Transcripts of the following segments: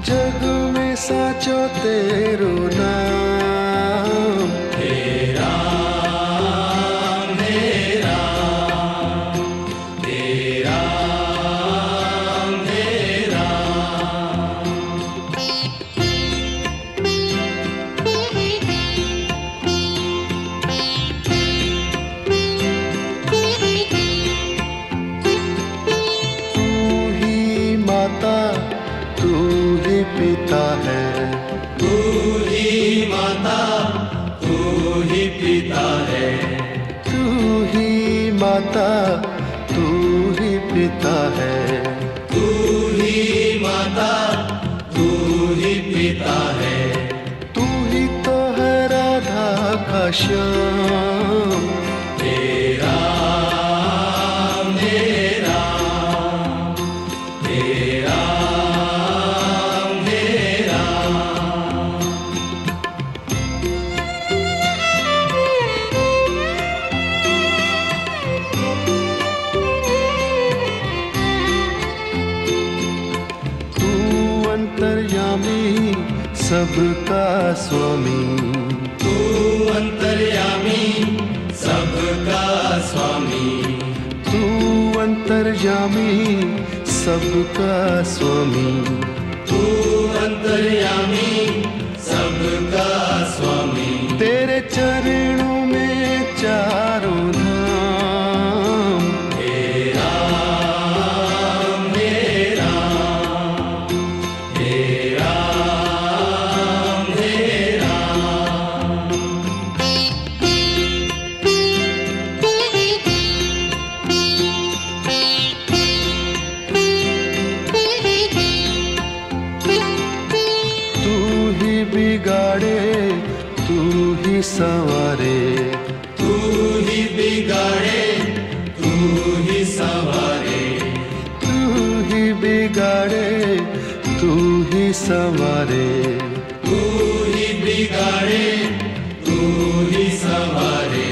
जग में साचो तेरो नाम, हे राम, हे राम, हे राम, हे राम। तू ही माता तू ही पिता है, तू ही माता तू ही पिता है, तू ही माता तू ही पिता है। तू ही माता तू ही पिता है। तू ही तो है राधा का श्याम, हे राम, हे राम, हे राम, हे राम। तू अंतर्यामी सबका स्वामी, तू अंतर्यामी सबका स्वामी, तू अंतर्यामी सबका स्वामी। तू अंतर्यामी सबका स्वामी। तेरे चरणों में चारों धाम, हे राम, हे राम, हे राम, हे राम। तू ही बिगाड़े तू ही संवारे, तू ही बिगाड़े तू ही संवारे, तू ही बिगाड़े तू ही संवारे। तू ही बिगाड़े तू ही संवारे।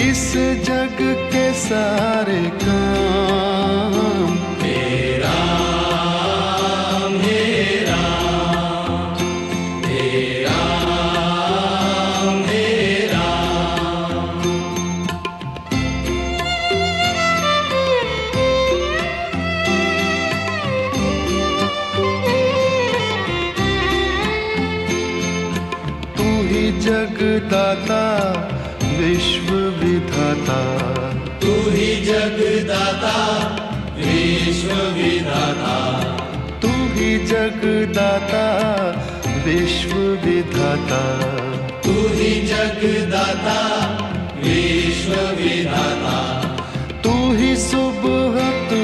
इस जग के सारे काम, हे राम, हे राम, हे राम, हे राम। तू ही जगदाता विश्व विधाता, तू ही जगदाता विश्व विधाता, तू ही जगदाता विश्व विधाता। तू ही जगदाता विश्व विधाता। तू ही सुबह तू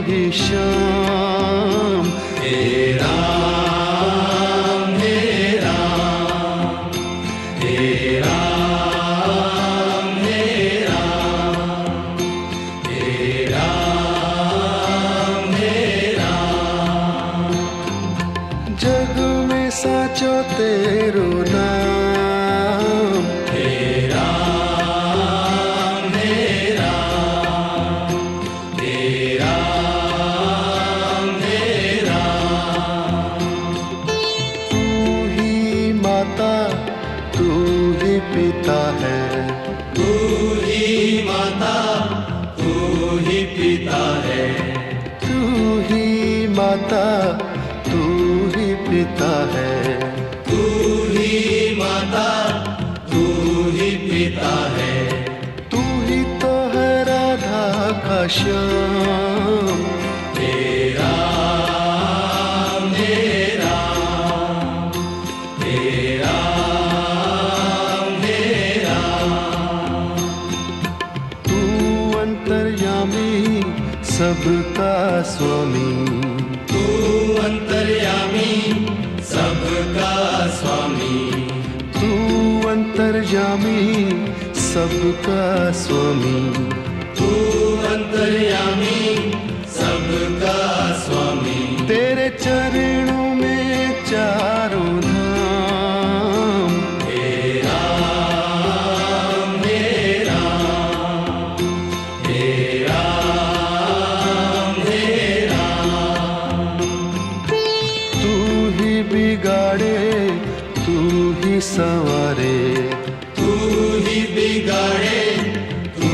ही शाम, हे राम, हे राम, हे राम, हे राम, हे राम, हे राम। जग में साचो तेरो नाम, हे राम, हे राम, हे राम, हे राम। तू ही माता तू ही पिता है, तू ही माता तू ही पिता है, तू ही माता तू ही पिता है। तू ही माता तू ही पिता है। तू ही तो है राधा का श्याम, हे राम, हे राम, हे राम, हे राम। तू अंतर्यामी सबका स्वामी, तू अंतर्यामी सबका स्वामी, तू अंतर्यामी सबका स्वामी। तू अंतर्यामी सबका स्वामी। तेरे चरणों में चारों धाम, हे संवारे, तू ही बिगाड़े तू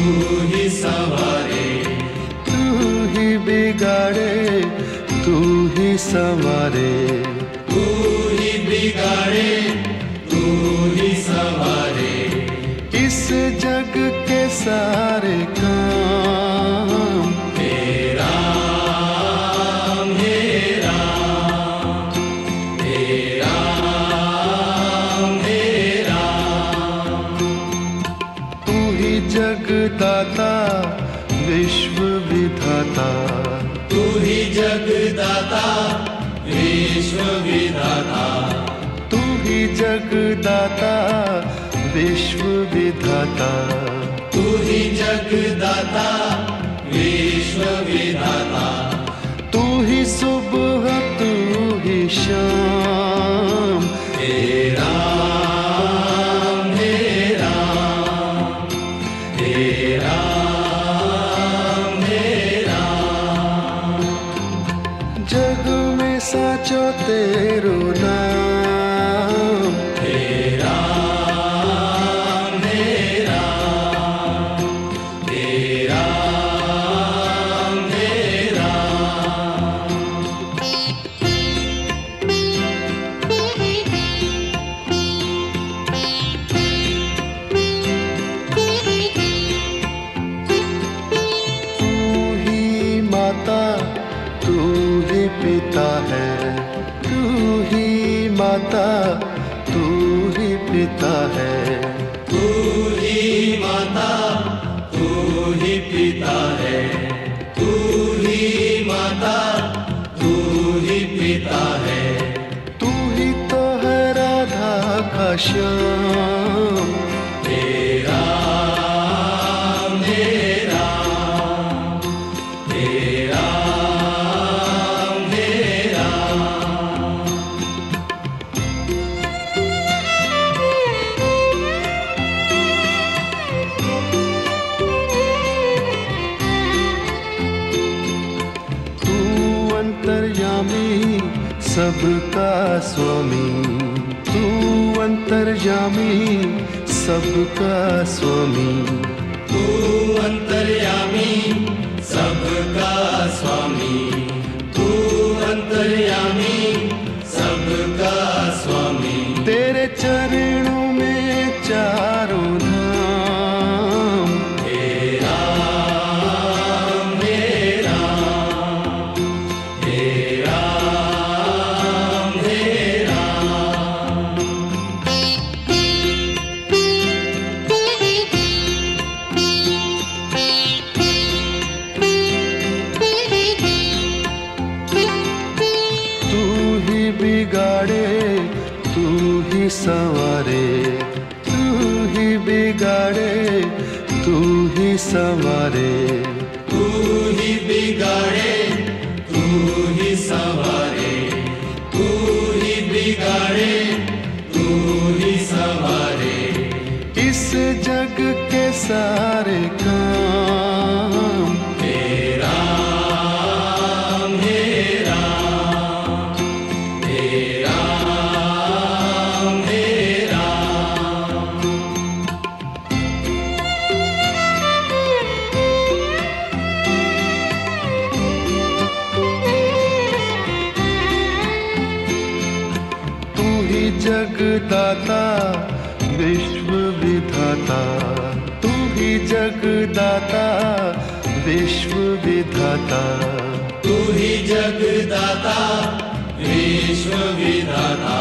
ही संवारे, तू ही बिगाड़े तू ही संवारे, तू ही बिगाड़े तू ही संवारे, इस जग के सारे काम हे राम हे राम हे राम हे राम। तू ही जगदाता विश्व विधाता, तू ही जगदाता विश्व विधाता, तू ही जगदाता विश्व विधाता, तू ही जगदाता विश्व विधाता, तू ही सुबह तू ही शाम, हे राम हे राम हे राम हे राम। जग में साचो तेरो नाम, हे राम हे राम हे राम हे राम। तू ही माता तू ही पिता है, तू ही माता तू ही पिता है, तू ही माता तू ही पिता है, तू ही माता तू ही पिता है, तू ही तो है राधा का श्याम, हे राम हे राम हे राम हे राम। तू अंतर्यामी सबका स्वामी, तू अंतर्यामी सबका स्वामी, तू अंतर्यामी सबका स्वामी, तू अंतर्यामी सबका स्वामी, तेरे चरणों में चारों धाम, हे राम हे राम हे राम हे राम। तू ही बिगाड़े तू ही संवारे, तू ही बिगाड़े तू ही संवारे, तू ही बिगाड़े तू ही संवारे, तू ही बिगाड़े तू ही संवारे, इस जग के सारे काम हे राम हे राम हे राम हे राम। तू ही जगदाता विश्व विधाता, तू ही जगदाता विश्व विधाता, तू ही जगदाता विश्व विधाता,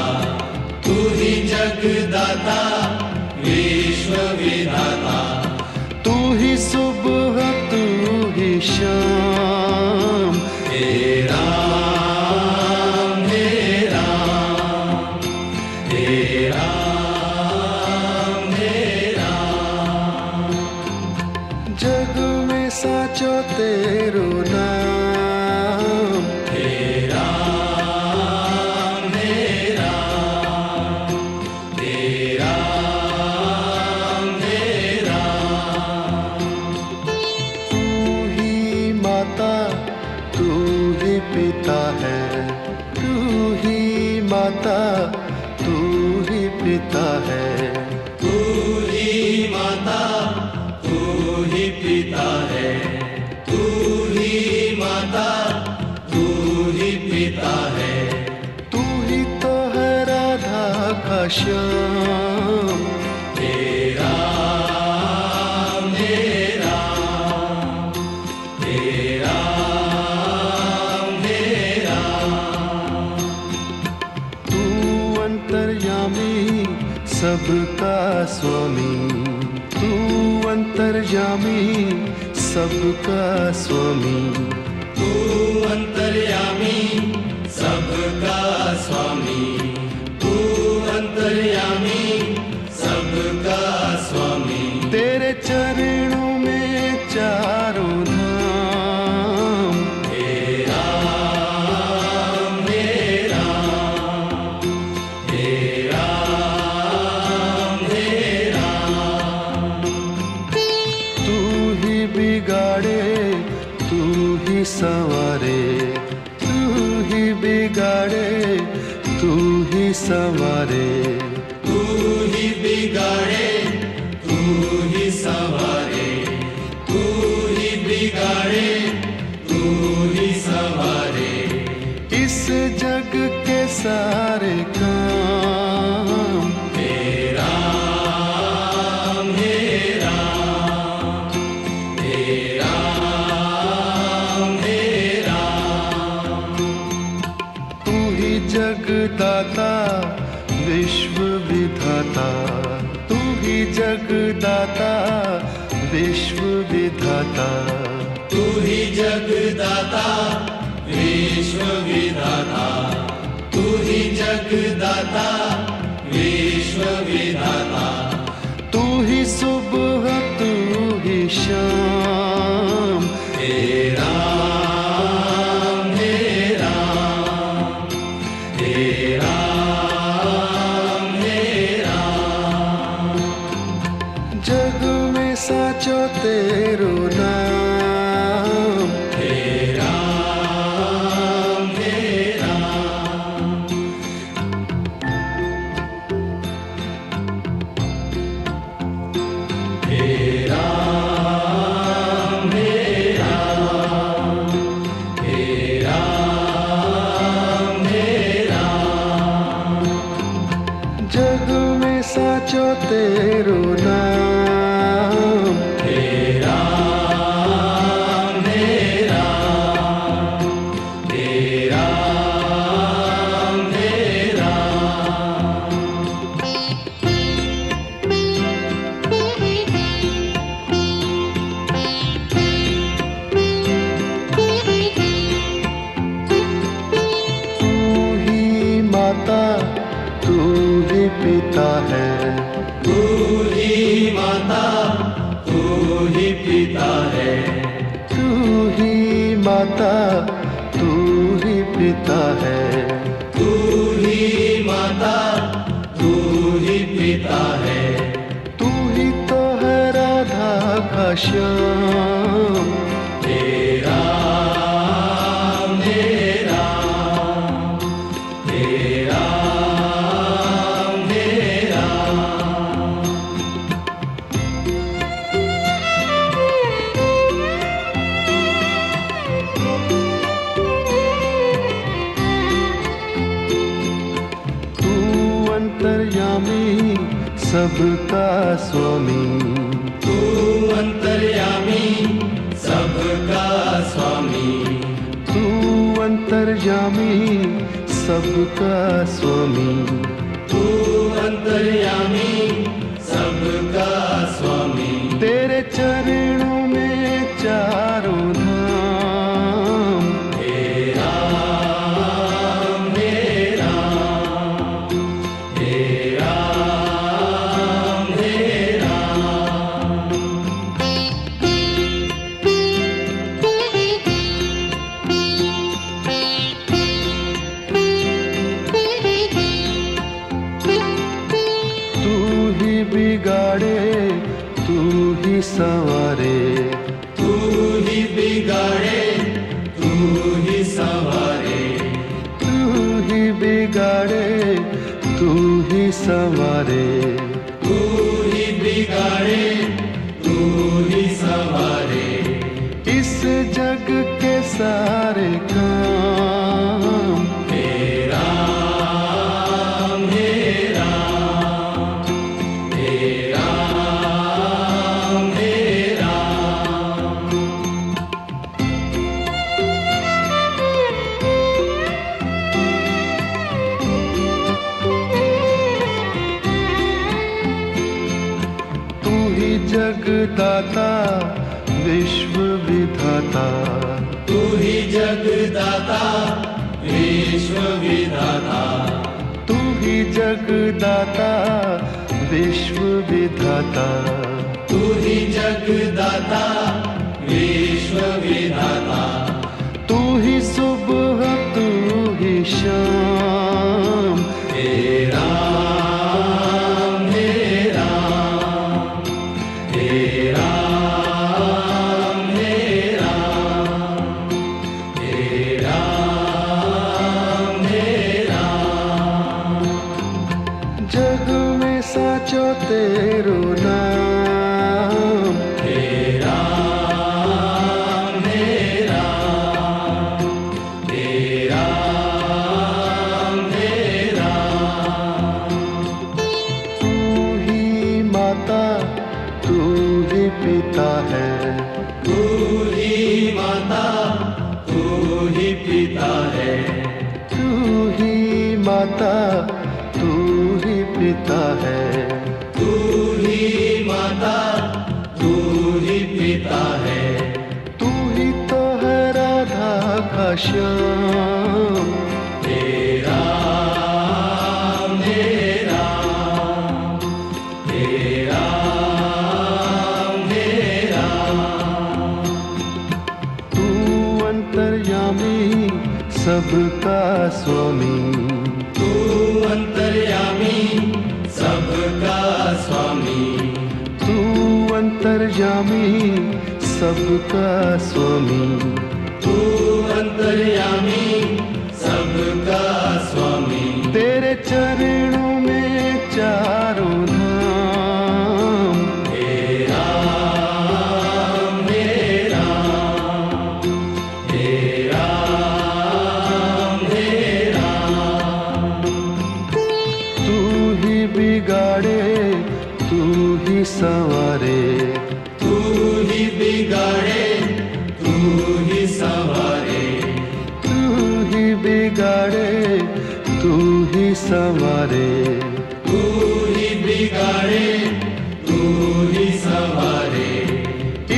तू ही जगदाता विश्व विधाता, तू ही सुबह तू ही शाम, हे राम हे राम हे राम हे राम। जग में साचो तेरो नाम, हे राम हे राम हे राम हे राम। तू ही श्याम। हे राम हे राम हे राम हे राम। तू अंतर्यामी सबका स्वामी, तू अंतर्यामी सबका स्वामी। तू अंतर्यामी सबका स्वामी, तू अंतर्यामी सबका स्वामी। तेरे चरणों में चारों धाम। हे राम हे राम हे राम हे राम। तू ही बिगाड़े तू ही संवारे, तू ही बिगाड़े तू ही संवारे। तू ही बिगाड़े तू ही संवारे, तू ही बिगाड़े तू ही संवारे। इस जग के सारे काम। हे राम हे राम हे राम हे राम। तू ही जगदाता विश्व विधाता, तू ही जगदाता विश्व विधाता। तू ही जगदाता विश्व विधाता, तू ही जगदाता विश्व विधाता। तू ही सुबह तू ही शाम। हे राम हे राम हे राम हे राम। जग में साचो तेरो नाम। हे राम हे राम। हे राम हे राम हे राम हे राम। जग में साचो तेरो नाम। हे राम हे राम हे राम हे राम। तू ही माता तू ही पिता है, तू ही माता तू ही पिता है। तू ही माता तू ही पिता है। तू ही माता तू ही पिता है। तू ही तो है राधा का श्याम। हे राम हे राम हे राम हे राम। तू अंतर्यामी सबका स्वामी, तू अंतर्यामी सबका स्वामी, तू अंतर्यामी सबका स्वामी। तू अंतर्यामी सबका स्वामी। तेरे चरणों में चारों धाम। हे राम हे राम हे राम हे राम। तू ही बिगाड़े तू ही संवारे, तू ही बिगाड़े तू ही संवारे, तू ही बिगाड़े तू ही संवारे। तू ही बिगाड़े तू ही संवारे। इस जग के सारे काम। हे राम हे राम जगदाता विश्व विधाता, तू ही जगदाता विश्व विधाता, तू ही जगदाता विश्व विधाता, तू ही जगदाता विश्व विधाता, तू ही सुबह तू ही शाम, हे राम हे राम, हे राम हे राम, हे राम हे राम। जग में साचो तेरो नाम, हे राम हे राम, हे राम हे राम। तू ही माता तू ही पिता है, तू ही माता तू ही पिता है, तू ही माता तू ही पिता है, तू ही माता तू ही पिता है, तू ही तो है राधा का श्याम, हे राम हे राम, हे राम हे राम। तू अंतर्यामी सबका स्वामी, तू अंतर्यामी सबका स्वामी, तू अंतर्यामी सबका स्वामी, तू अंतर्यामी सबका स्वामी। तेरे चरणों में चारों धाम, हे राम हे राम, हे राम हे राम। तू ही बिगाड़े तू ही संवारे, तू ही बिगाड़े तू ही संवारे, तू ही बिगाड़े तू ही संवारे, तू ही बिगाड़े तू ही संवारे।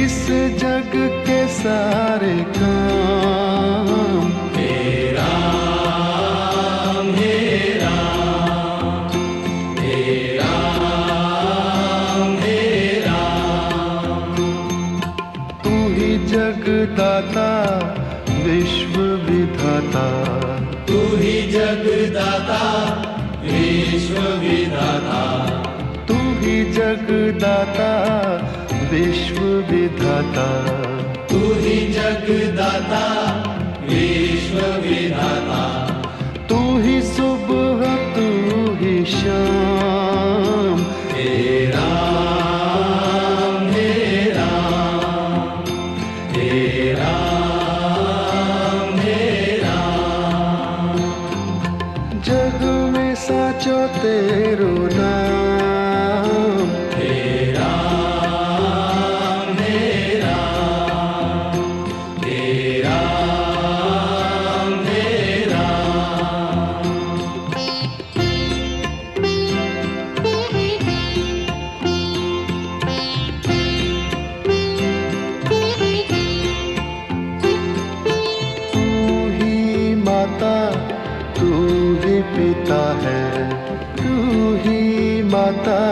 इस जग के सारे काम, हे राम हे राम, हे राम हे राम। तू ही जगदाता विश्व विधाता, तू ही जगदाता विश्व विधाता, तू ही जगदाता विश्व विधाता, तू ही जगदाता विश्व विधाता, तू ही सुबह तू ही शाम, हे राम हे राम, हे राम हे राम। जग में साचो तेरो नाम, हे राम हे राम, हे राम हे राम। तू ही माता तू ही पिता है, तू ही माता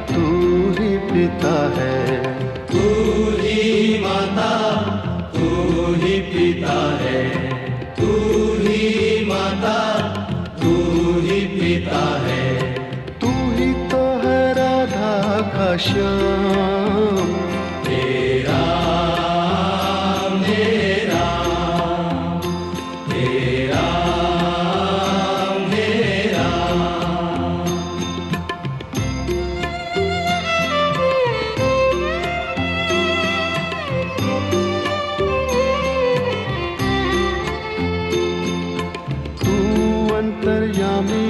तू ही पिता है, तू ही माता तू ही पिता है, तू ही माता तू ही पिता है, तू ही तो है राधा का श्याम, हे राम हे राम, हे राम हे राम। तू अंतर्यामी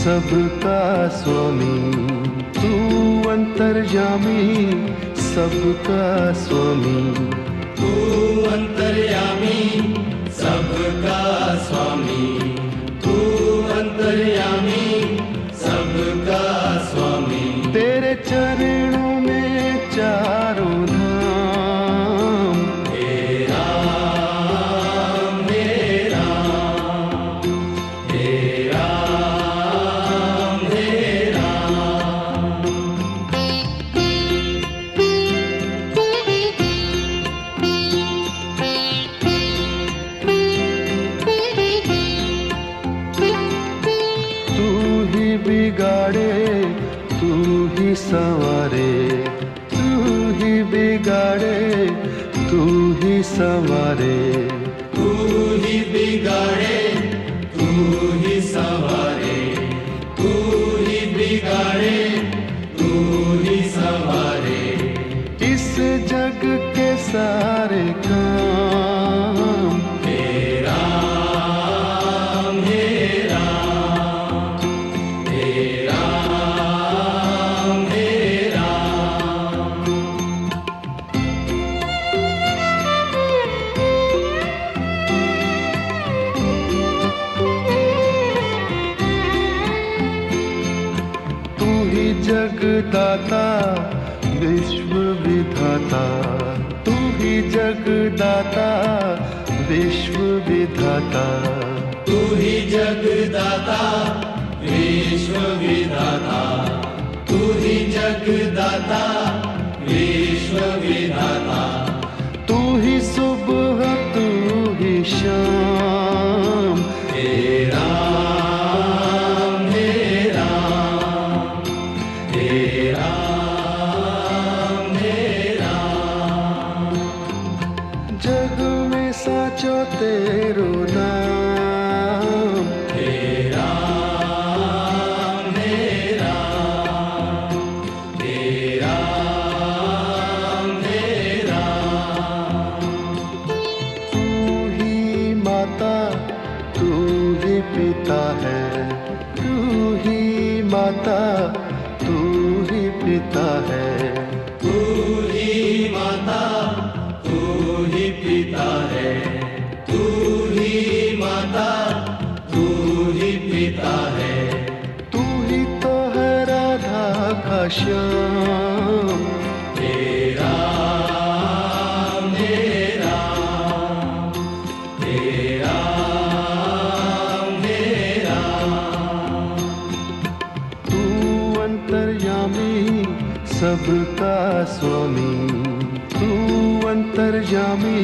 सबका स्वामी, तू अंतर्यामी सबका स्वामी, तू अंतर्यामी सबका स्वामी, तू अंतर्यामी सबका स्वामी। तेरे चरणों में संवारे, तू ही बिगाड़े, तू ही संवारे, तू ही बिगाड़े, तू ही संवारे, तू ही बिगाड़े, तू ही संवारे। इस जग के सारे काम हे राम, हे राम, हे राम, हे राम। तू ही जगदाता विश्व विधाता, तू ही जगदाता विश्व विधाता, तू ही जगदाता विश्व विधाता, तू ही जगदाता विश्व विधाता। तू ही सुबह, तू ही शाम, हे राम, हे राम, हे राम, हे राम। जग में साचो तेरो नाम, हे राम, हे राम, हे राम, हे राम। तू ही माता, तू ही पिता है, तू ही माता, तू ही पिता है, तू ही माता, तू ही पिता है, तू ही माता, तू ही पिता है। तू ही तो है राधा का श्याम, हे राम, हे राम, हे राम, हे राम। तू अंतर्यामी सबका स्वामी, तू अंतर्यामी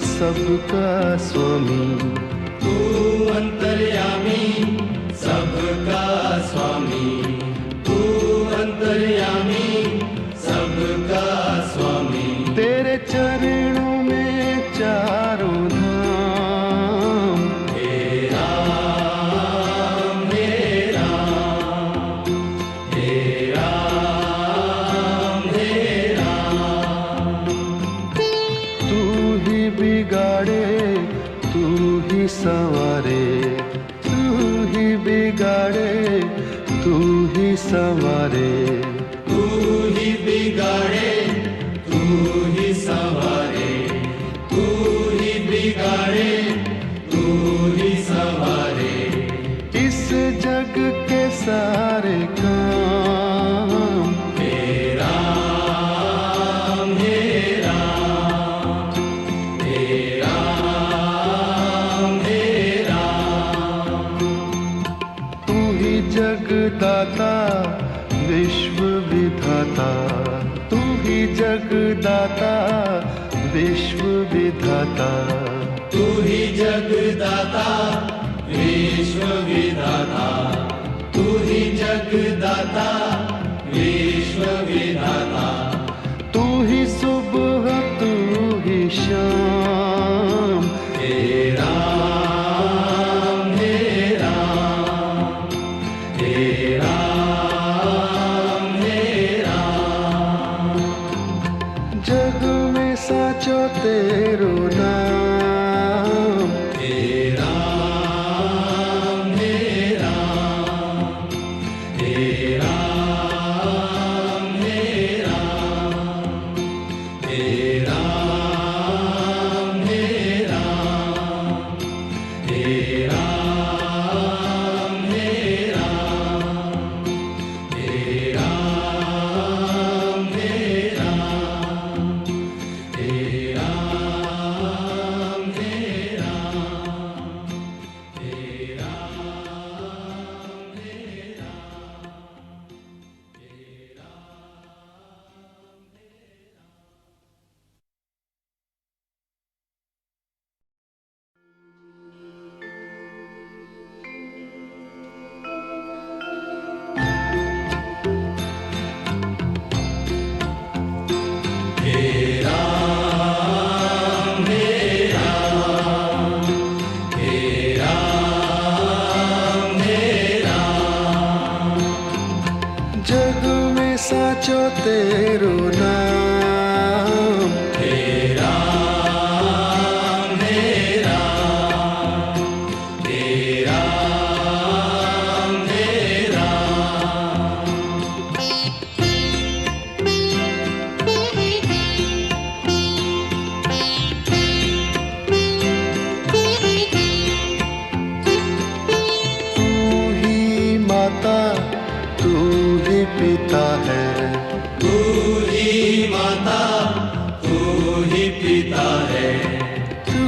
सबका स्वामी, तू अंतर्यामी सबका स्वामी, तू अंतर्यामी सबका स्वामी। तेरे चरणों में चारों धाम, हे राम, हे राम, हे राम, हे राम। तू ही बिगाड़े, तू ही संवारे, तू ही बिगाड़े, तू ही संवारे, तू ही बिगाड़े, तू ही संवारे, तू ही बिगाड़े, तू ही संवारे। इस जग के सारे काम हे राम, हे राम, हे राम, हे राम। तू ही जगदाता विश्व विधाता, तू ही जगदाता विश्व विधाता, तू ही जगदाता विश्व विधाता, तू ही जगदाता विश्व विधाता। तू ही सुबह, तू ही शाम, हे राम, हे राम, हे राम, हे राम। जग में साचो तेरो नाम, हे राम, हे राम, हे राम, साचो तेरो नाम। हे राम हे राम हे राम हे राम। तू ही माता तू ही पिता है, तू ही माता तू ही पिता है, तू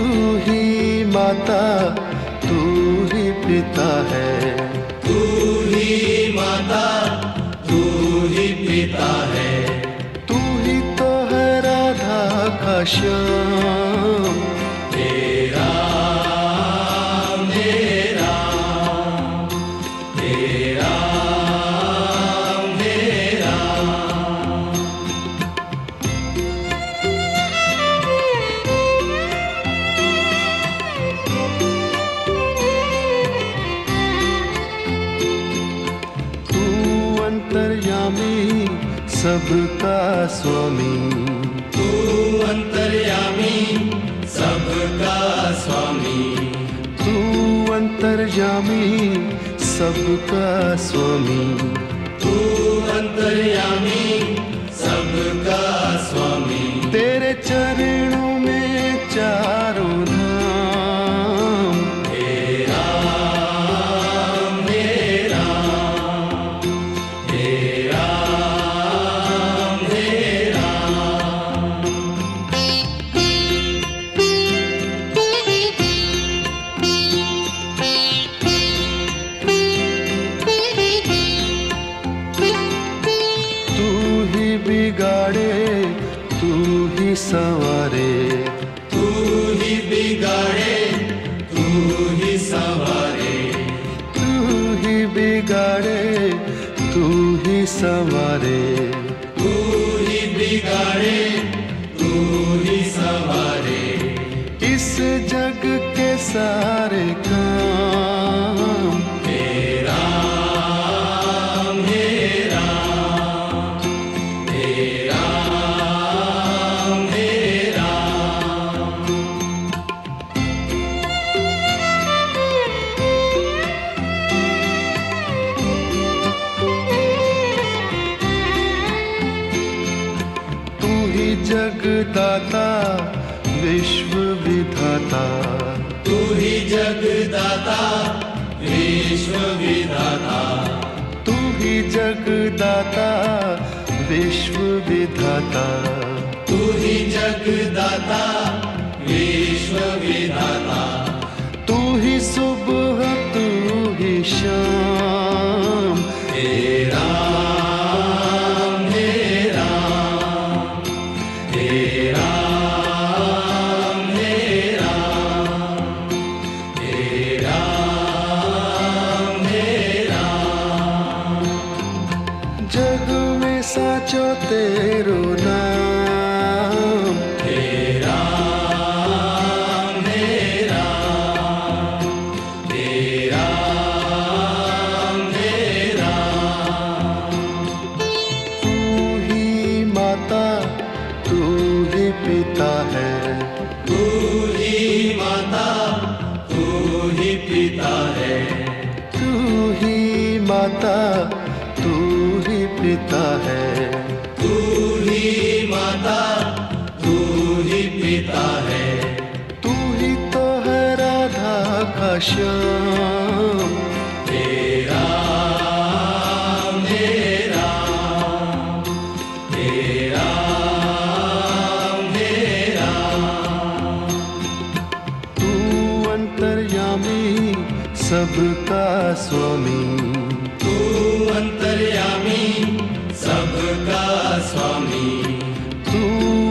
ही माता तू ही पिता है। तू ही माता तू ही पिता है। तू ही तो है राधा का श्याम। हे राम हे राम हे राम हे राम। तू अंतर्यामी सबका स्वामी, तू अंतर्यामी सबका स्वामी, तू अंतर्यामी सबका स्वामी। तू अंतर्यामी सबका स्वामी। तेरे चरणों में चारों धाम। हे राम हे राम हे राम हे राम। तू ही बिगाड़े तू ही संवारे, तू ही बिगाड़े तू ही संवारे, तू ही बिगाड़े तू ही संवारे। तू ही बिगाड़े तू ही संवारे। इस जग के सारे काम। हे राम हे राम हे राम हे राम। तू ही जगदाता विश्व विधाता, तू ही जगदाता विश्व विधाता, तू ही जगदाता विश्व विधाता। तू ही जगदाता विश्व विधाता। तू ही सुबह तू ही शाम। हे राम हे राम हे राम हे राम हे राम हे राम। जग में साचो तेरो नाम। हे राम हे राम हे राम हे राम। तू ही माता तू ही पिता है, तू ही माता तू ही पिता है, तू ही माता तू ही पिता है। तू ही माता तू ही पिता है। तू ही तो है राधा का श्याम। हे राम हे राम हे राम हे राम। तू अंतर्यामी सबका स्वामी, तू अंतर्यामी सबका स्वामी, तू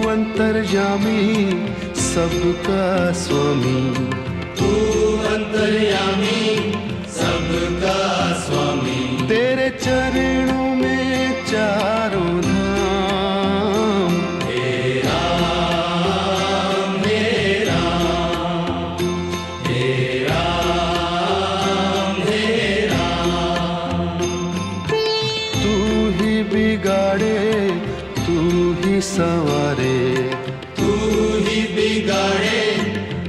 अंतर्यामी सबका स्वामी। तू अंतर्यामी सबका स्वामी। तेरे चरणों में चारों धाम। हे राम हे राम हे राम हे राम। तू ही बिगाड़े तू ही संवारे, तू ही बिगाड़े,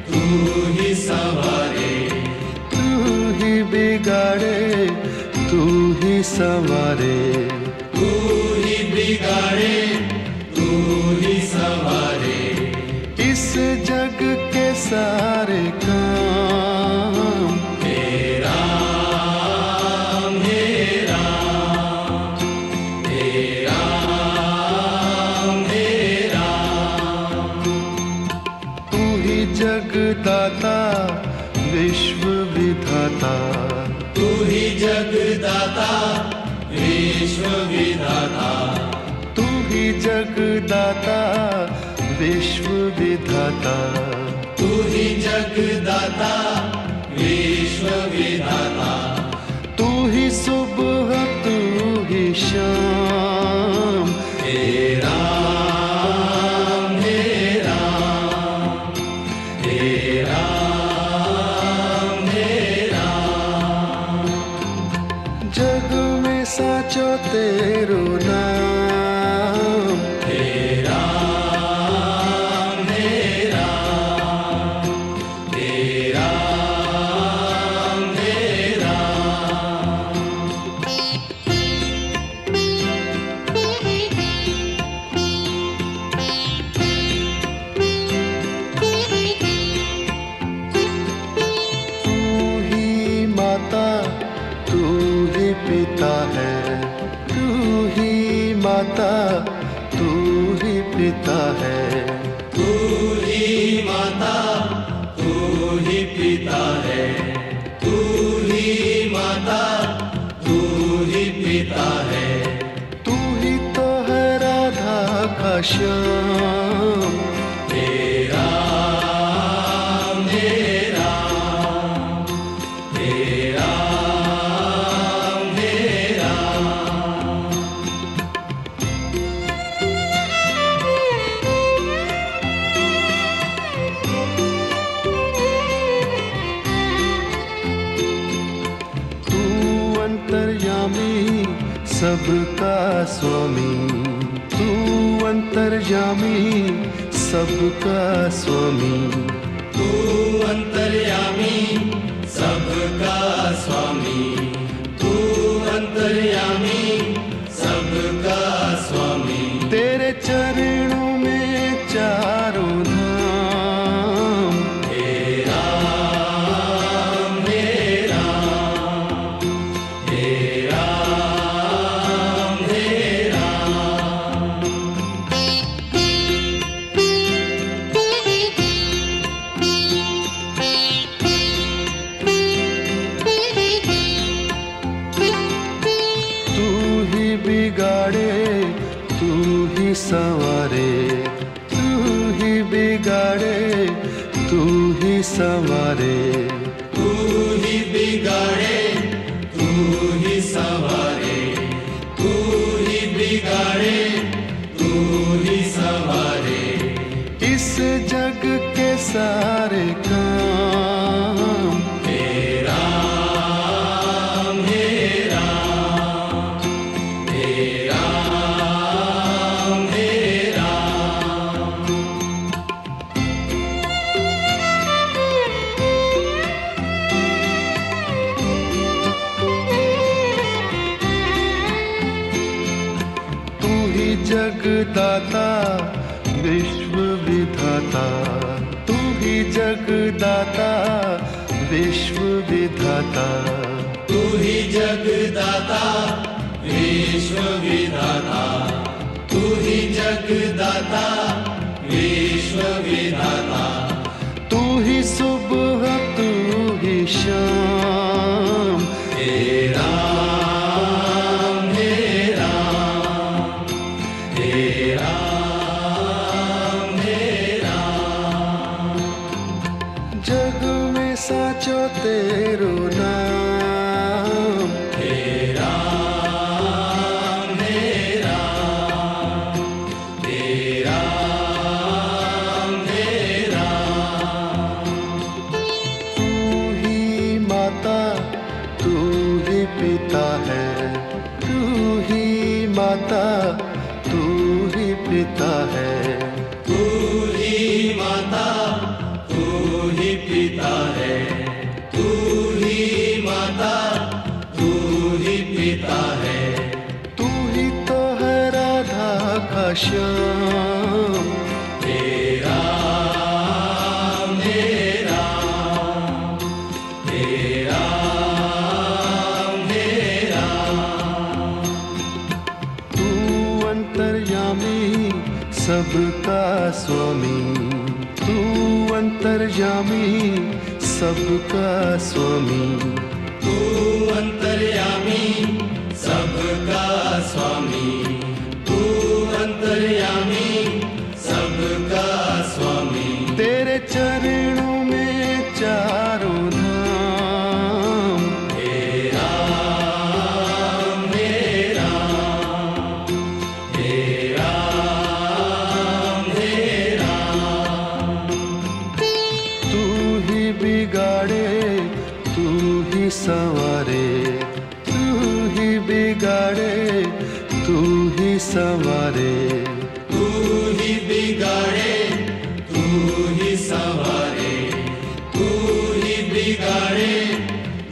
तू ही संवारे, तू ही बिगाड़े, तू ही संवारे, तू ही बिगाड़े, तू ही संवारे। इस जग के सारे काम तेरा मेरा, तेरा मेरा, तू ही जगदाता विश्व विधाता, तू ही जगदाता विश्व विधाता, तू ही जगदाता विश्व विधाता, तू ही जगदाता विश्व विधाता। तू ही सुबह तू ही शाम, तेरा मेरा, तेरा मेरा, जग में साचो तेरो नाम, तेरा मेरा, तेरा मेरा। तू ही माता तू ही पिता है, तू ही माता तू ही पिता है, तू ही माता, तू ही पिता है, तू ही माता, तू ही पिता है। तू ही तो है राधा का श्याम, तेरा मेरा, तेरा मेरा, तू अंतर्यामी सबका स्वामी, तू अंतर्यामी सबका स्वामी, तू अंतर्यामी सबका स्वामी, तू अंतर्यामी सबका स्वामी। तेरे चरणों में चारों धाम, तेरा मेरा, तेरा मेरा, तू ही बिगाड़े, तू ही संवारे, तू ही बिगाड़े, तू ही संवारे, तू ही बिगाड़े, तू ही संवारे, तू ही बिगाड़े, तू ही संवारे। इस जग के सारे काम तेरा मेरा, तेरा मेरा, तू ही जगदाता विश्व विधाता, तू ही जगदाता विश्व विधाता, तू ही जगदाता विश्व विधाता, तू ही जगदाता विश्व विधाता। तू ही सुबह तू ही शाम, तेरा मेरा, तेरा मेरा, जग में साचो तेरो नाम, तेरा मेरा, तेरा मेरा, तू ही माता तू ही पिता है, तू ही माता तू ही पिता है, तू ही माता, तू ही पिता है, तू ही माता, तू ही पिता है। तू ही तो है राधा का श्याम, तेरा मेरा, तेरा मेरा, तू अंतर्यामी सबका स्वामी, तू अंतर्यामी सबका स्वामी, तू अंतर्यामी सबका स्वामी, तू अंतर्यामी सबका स्वामी। तेरे चरणों में चारों धाम, तेरा मेरा, तेरा मेरा, तू ही बिगाड़े तू ही संवारे, तू ही बिगाड़े तू ही संवारे, तू ही बिगाड़े, तू ही संवारे, तू ही बिगाड़े,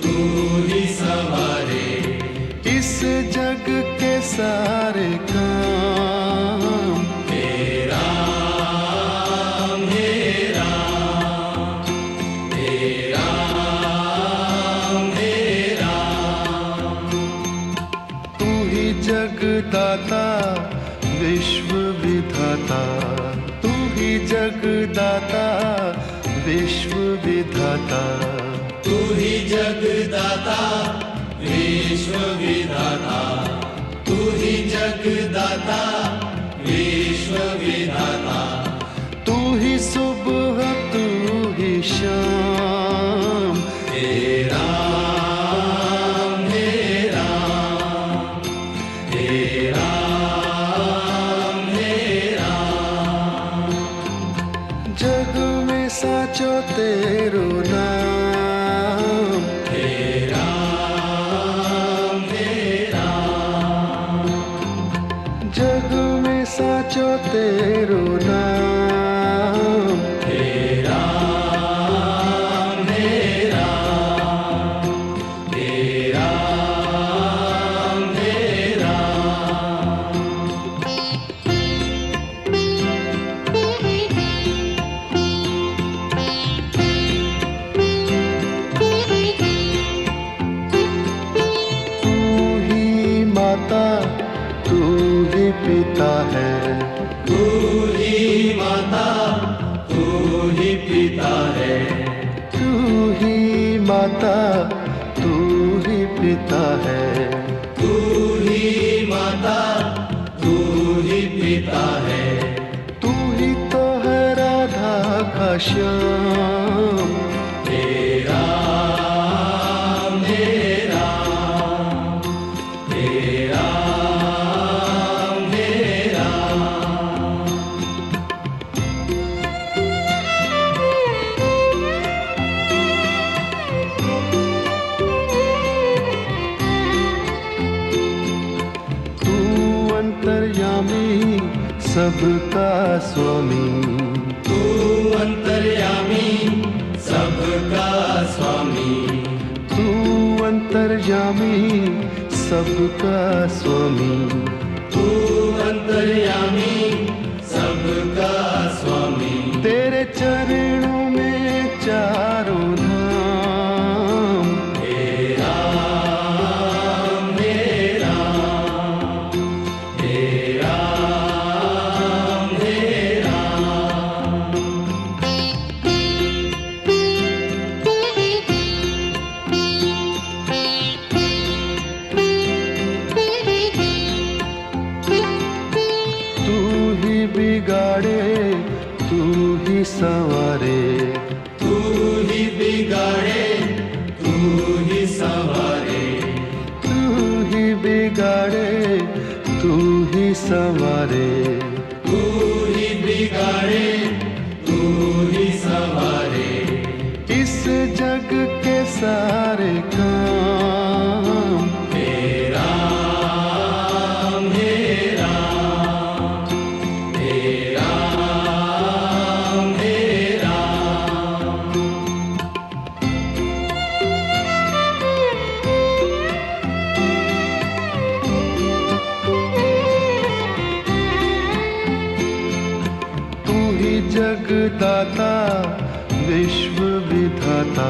तू ही संवारे। इस जग के सारे काम, तेरा मेरा, तेरा मेरा, तू ही जगदाता विश्व विधाता, तू ही जगदाता विश्व विधाता, तू ही जगदाता विश्व विधाता, तू ही जगदाता विश्व विधाता। तू ही सुबह तू ही शाम, तेरा मेरा, तेरा मेरा, जग में साचो तेरो नाम, तेरा मेरा, जग में साचो तेरो नाम, तेरा मेरा, तेरा मेरा। तू ही माता तू ही पिता है, तू ही माता, तू ही पिता है, तू ही माता तू ही पिता है, तू ही माता, तू ही पिता है। तू ही तो है राधा का श्याम, तेरा मेरा, तेरा मेरा, तू अंतर्यामी सबका स्वामी, तू अंतर्यामी सबका स्वामी, तू अंतर्यामी सबका स्वामी, तू अंतर्यामी सबका स्वामी। तेरे चरणों में चारों धाम, तेरा मेरा, तेरा मेरा, तू ही बिगाड़े तू ही संवारे, तू ही बिगाड़े, तू ही संवारे, तू ही बिगाड़े तू ही संवारे, तू ही बिगाड़े, तू ही संवारे। इस जग के सारे काम, तेरा मेरा, जगदाता विश्व विधाता,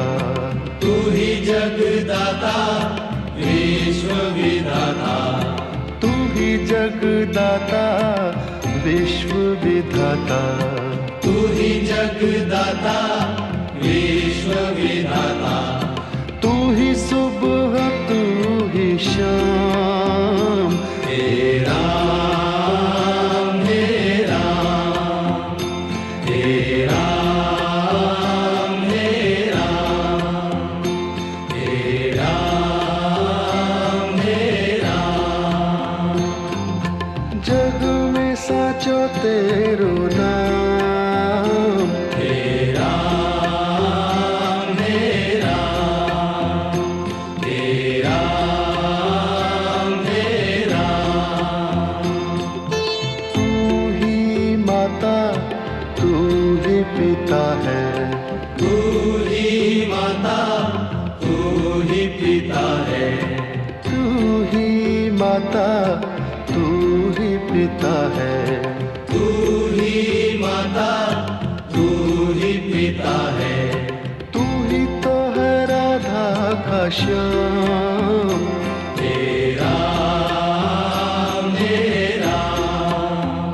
तू ही जगदाता विश्व विधाता, तू ही जगदाता विश्व विधाता, तू ही जगदाता विश्व विधाता, तू ही सुबह तू ही शाम, हे राम हे राम, हे राम हे राम, हे राम हे राम, जग में साचो तेरो नाम, हे राम हे राम, हे राम हे राम, तू ही माता तू ही पिता है, तू ही माता तू ही पिता है, तू ही माता तू ही पिता है, तू ही माता तू ही पिता है, तू ही तो है राधा का श्याम, हे राम हे राम,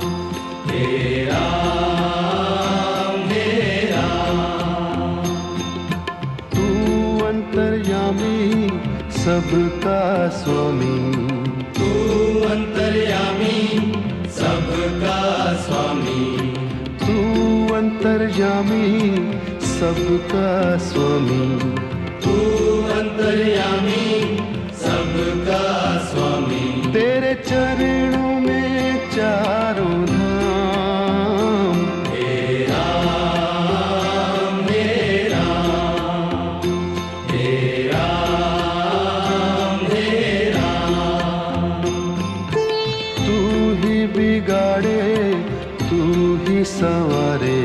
हे राम हे राम, तू अंतर्यामी सबका स्वामी, तू अंतर्यामी सबका स्वामी, तू अंतर्यामी सबका स्वामी, तू अंतर्यामी सबका स्वामी, तेरे चरणों में चारों धाम, हे राम हे राम, हे राम हे राम, तू ही बिगाड़े तू ही संवारे,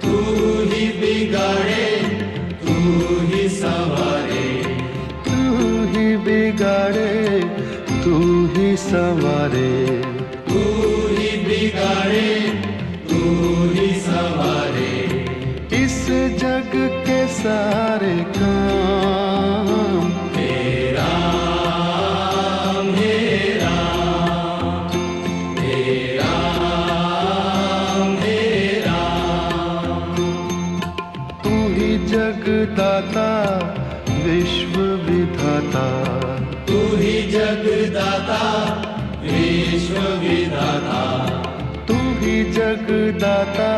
तू ही बिगाड़े तू ही संवारे, तू ही बिगाड़े तू ही संवारे, तू ही बिगाड़े तू ही संवारे, इस जग के सारे काम, हे राम हे राम, हे राम हे राम, तू ही जगदाता विश्व विधाता, तू ही जगदाता विश्व विधाता, तू ही जगदाता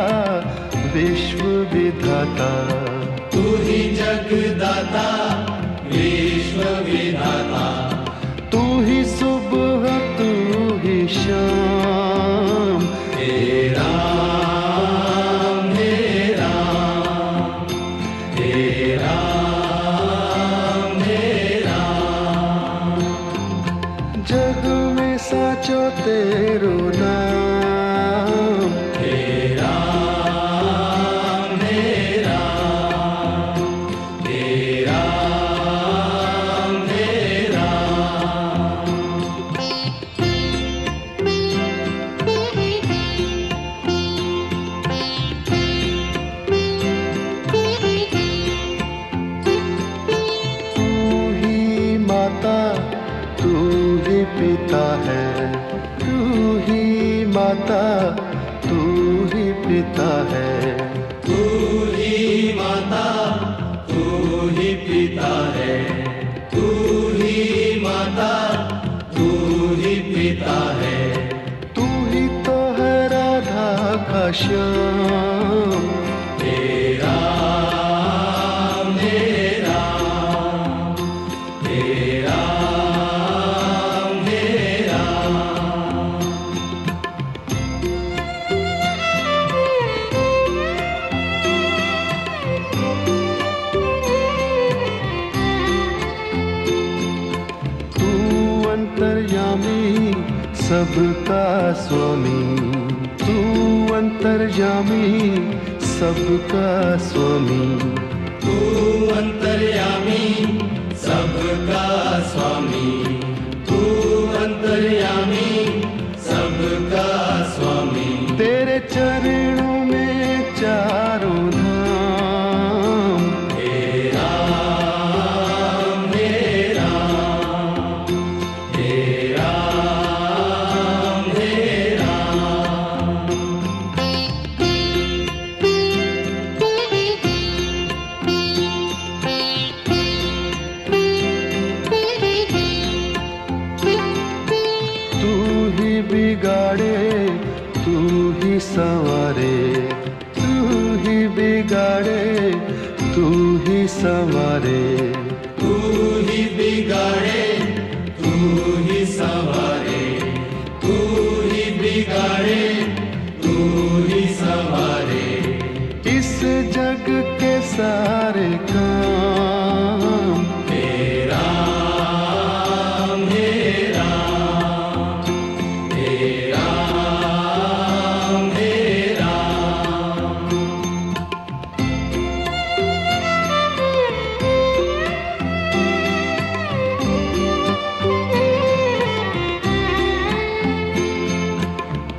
विश्व विधाता, तू ही जगदाता विश्व विधाता, तू ही सुबह तू ही शाम, हे राम हे राम, हे राम हे राम, जग में साचो तेरो नाम, हे राम हे राम, हे राम हे राम, तू ही माता तू ही पिता है, तू ही माता तू ही पिता है, तू ही माता तू ही पिता है, तू ही माता तू ही पिता है, तू ही तो है राधा का श्याम, हे राम हे राम, हे राम हे राम, तू अंतर्यामी सबका स्वामी, तू अंतर्यामी सबका स्वामी, तू अंतर्यामी सबका स्वामी, तू अंतर्यामी सबका स्वामी, तेरे चरणों में संवारे, तू ही बिगाड़े, तू ही संवारे, तू ही बिगाड़े, तू ही संवारे, तू ही बिगाड़े, तू ही संवारे। इस जग के सारे काम हे राम, हे राम, हे राम, हे राम।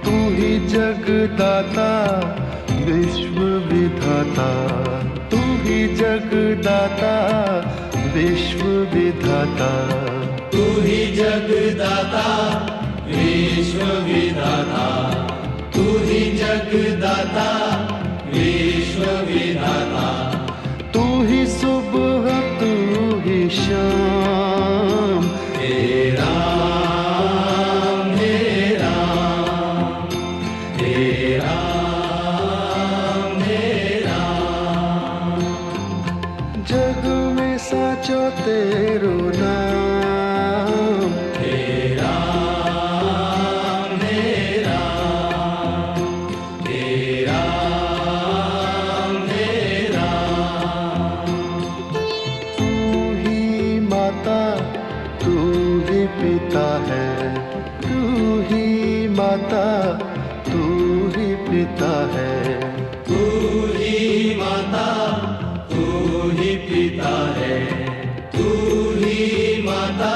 तू ही जगदाता विश्व विधाता, तू ही जगदाता विश्व विधाता, तू ही जगदाता विश्व विधाता, तू ही जगदाता विश्व विधाता। तू ही सुबह, तू ही शाम, हे राम, हे राम, हे राम, हे राम। जग में साचो तेरो नाम, हे राम, हे राम, हे राम, हे राम। तू ही माता, तू ही पिता है, तू ही माता, तू ही पिता है, तू ही माता, तू ही पिता है, तू ही माता,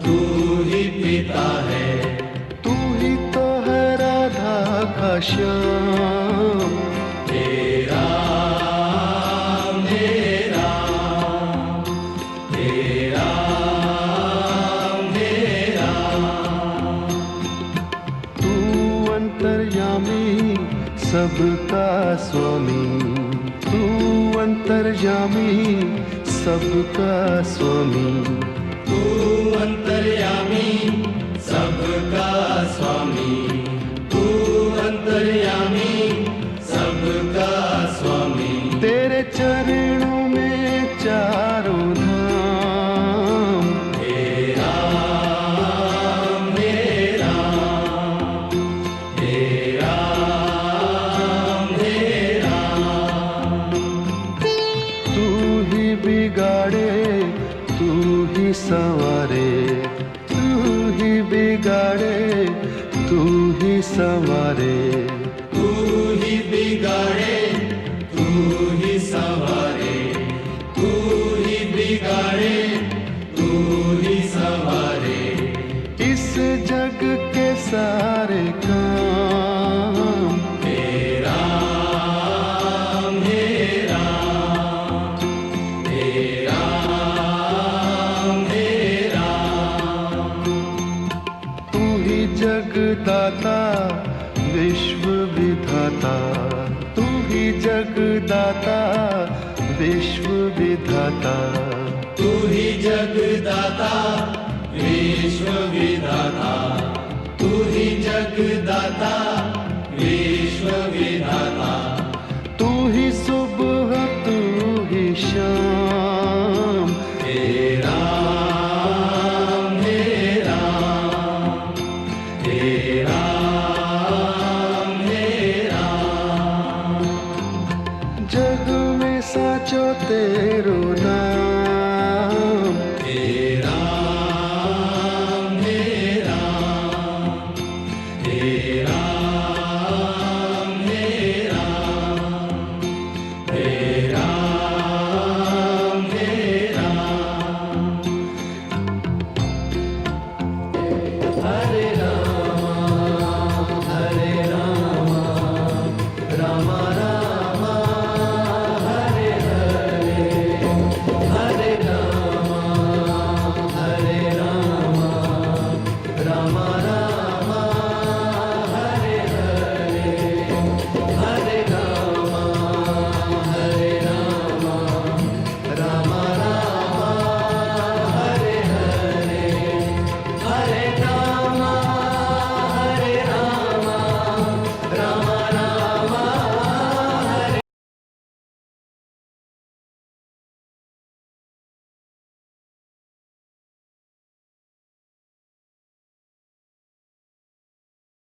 तू ही पिता है। तू ही तो है राधा का श्याम, हे राम, हे राम, हे राम, हे राम। तू अंतर्यामी सबका स्वामी, तू अंतर्यामी सबका स्वामी, तू अंतर्यामी सबका स्वामी, तू अंतर्यामी सबका स्वामी। तेरे चरणों में चारों धाम, हे राम, हे राम, हे राम, हे राम। तू ही बिगाड़े, तू ही संवारे, तू ही बिगाड़े, तू ही संवारे, तू ही बिगाड़े, तू ही संवारे, तू ही बिगाड़े, तू ही संवारे। इस जग के सारे काम हे राम, हे राम, हे राम, हे राम। तू ही जगदाता विश्व विधाता, तू ही जगदाता विश्व विधाता, तू ही जगदाता विश्व विधाता, तू ही जगदाता विश्व